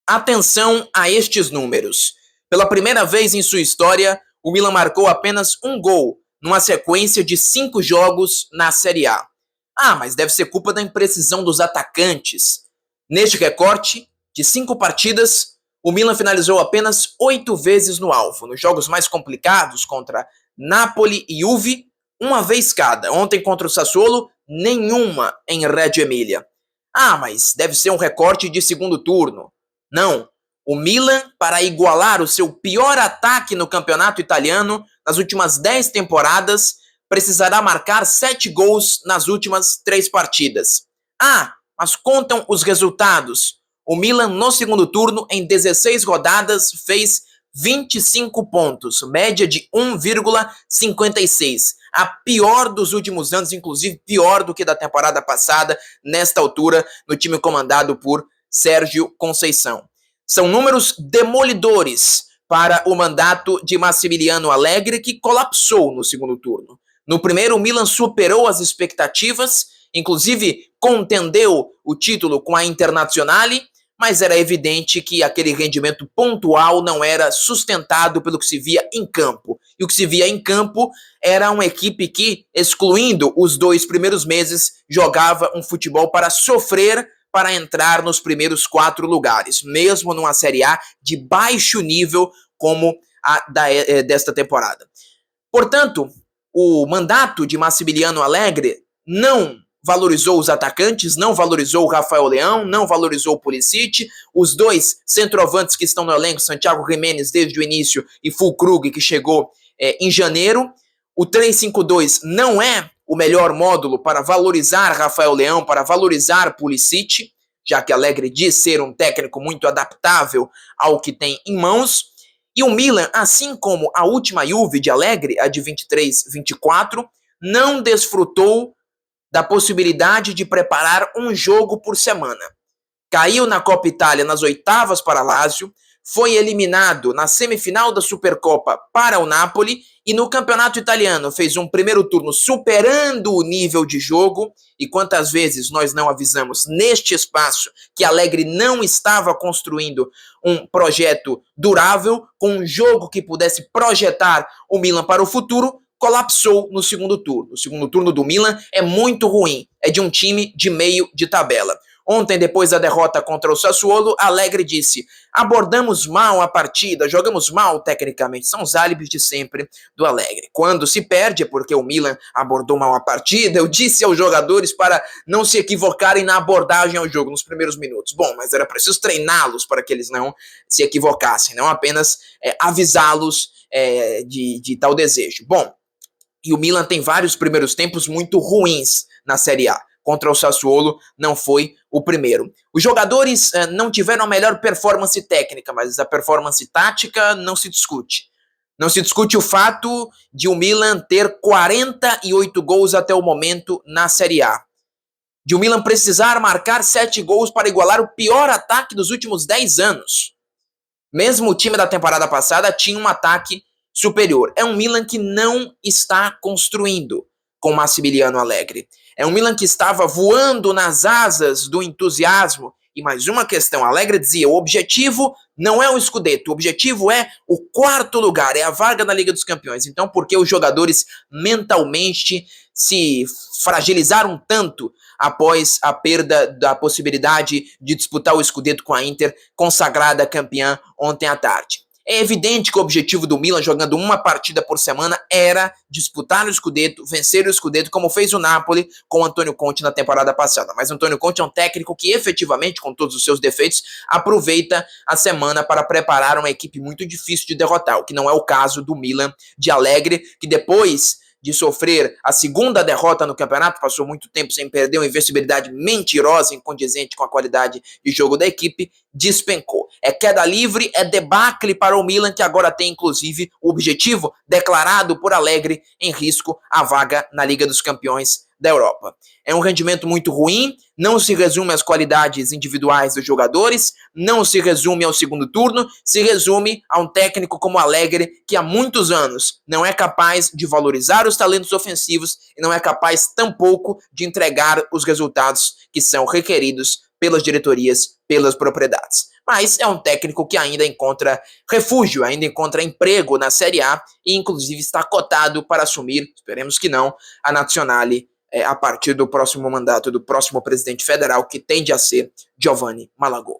Atenção a estes números. Pela primeira vez em sua história, o Milan marcou apenas um gol numa sequência de 5 jogos na Série A. Mas deve ser culpa da imprecisão dos atacantes. Neste recorte de 5 partidas, o Milan finalizou apenas 8 vezes no alvo. Nos jogos mais complicados contra Napoli e Juve, uma vez cada. Ontem contra o Sassuolo, nenhuma em Reggio Emilia. Mas deve ser um recorte de segundo turno. Não. O Milan, para igualar o seu pior ataque no campeonato italiano nas últimas 10 temporadas, precisará marcar 7 gols nas últimas 3 partidas. Mas contam os resultados. O Milan, no segundo turno, em 16 rodadas, fez 25 pontos, média de 1,56. A pior dos últimos anos, inclusive pior do que da temporada passada, nesta altura, no time comandado por Sérgio Conceição. São números demolidores para o mandato de Massimiliano Allegri, que colapsou no segundo turno. No primeiro, o Milan superou as expectativas, inclusive contendeu o título com a Internazionale, mas era evidente que aquele rendimento pontual não era sustentado pelo que se via em campo. E o que se via em campo era uma equipe que, excluindo os 2 primeiros meses, jogava um futebol para sofrer, para entrar nos primeiros 4 lugares, mesmo numa Série A de baixo nível como a desta temporada. Portanto, o mandato de Massimiliano Allegri não valorizou os atacantes, não valorizou o Rafael Leão, não valorizou o Pulisic, os 2 centroavantes que estão no elenco, Santiago Giménez desde o início e Füllkrug, que chegou em janeiro. O 3-5-2 não é o melhor módulo para valorizar Rafael Leão, para valorizar Pulisic, já que Allegri diz ser um técnico muito adaptável ao que tem em mãos. E o Milan, assim como a última Juve de Allegri, a de 23-24, não desfrutou da possibilidade de preparar um jogo por semana. Caiu na Copa Itália nas oitavas para Lazio, foi eliminado na semifinal da Supercopa para o Napoli e no Campeonato Italiano fez um primeiro turno superando o nível de jogo. E quantas vezes nós não avisamos neste espaço que Allegri não estava construindo um projeto durável, com um jogo que pudesse projetar o Milan para o futuro, colapsou no segundo turno. O segundo turno do Milan é muito ruim, é de um time de meio de tabela. Ontem, depois da derrota contra o Sassuolo, Allegri disse: abordamos mal a partida, jogamos mal tecnicamente. São os álibis de sempre do Allegri. Quando se perde é porque o Milan abordou mal a partida. Eu disse aos jogadores para não se equivocarem na abordagem ao jogo nos primeiros minutos. Bom, mas era preciso treiná-los para que eles não se equivocassem, não apenas avisá-los de tal desejo. Bom, e o Milan tem vários primeiros tempos muito ruins na Série A. Contra o Sassuolo não foi o primeiro. Os jogadores não tiveram a melhor performance técnica, mas a performance tática não se discute. Não se discute o fato de o Milan ter 48 gols até o momento na Série A. De o Milan precisar marcar 7 gols para igualar o pior ataque dos últimos 10 anos. Mesmo o time da temporada passada tinha um ataque superior. É um Milan que não está construindo com Massimiliano Allegri. É um Milan que estava voando nas asas do entusiasmo. E mais uma questão, Allegri dizia, o objetivo não é o Scudetto, o objetivo é o 4º lugar, é a vaga na Liga dos Campeões. Então, por que os jogadores mentalmente se fragilizaram tanto após a perda da possibilidade de disputar o Scudetto com a Inter, consagrada campeã ontem à tarde? É evidente que o objetivo do Milan, jogando uma partida por semana, era disputar o Scudetto, vencer o Scudetto, como fez o Napoli com o Antônio Conte na temporada passada. Mas o Antônio Conte é um técnico que, efetivamente, com todos os seus defeitos, aproveita a semana para preparar uma equipe muito difícil de derrotar, o que não é o caso do Milan de Allegri, que depois de sofrer a segunda derrota no campeonato, passou muito tempo sem perder, uma invencibilidade mentirosa, incondizente com a qualidade de jogo da equipe, despencou. É queda livre, é debacle para o Milan, que agora tem, inclusive, o objetivo declarado por Allegri em risco, a vaga na Liga dos Campeões da Europa. É um rendimento muito ruim, não se resume às qualidades individuais dos jogadores, não se resume ao segundo turno, se resume a um técnico como Allegri, que há muitos anos não é capaz de valorizar os talentos ofensivos e não é capaz tampouco de entregar os resultados que são requeridos pelas diretorias, pelas propriedades. Mas é um técnico que ainda encontra refúgio, ainda encontra emprego na Série A e inclusive está cotado para assumir, esperemos que não, a Nazionale a partir do próximo mandato do próximo presidente federal, que tende a ser Giovanni Malagò.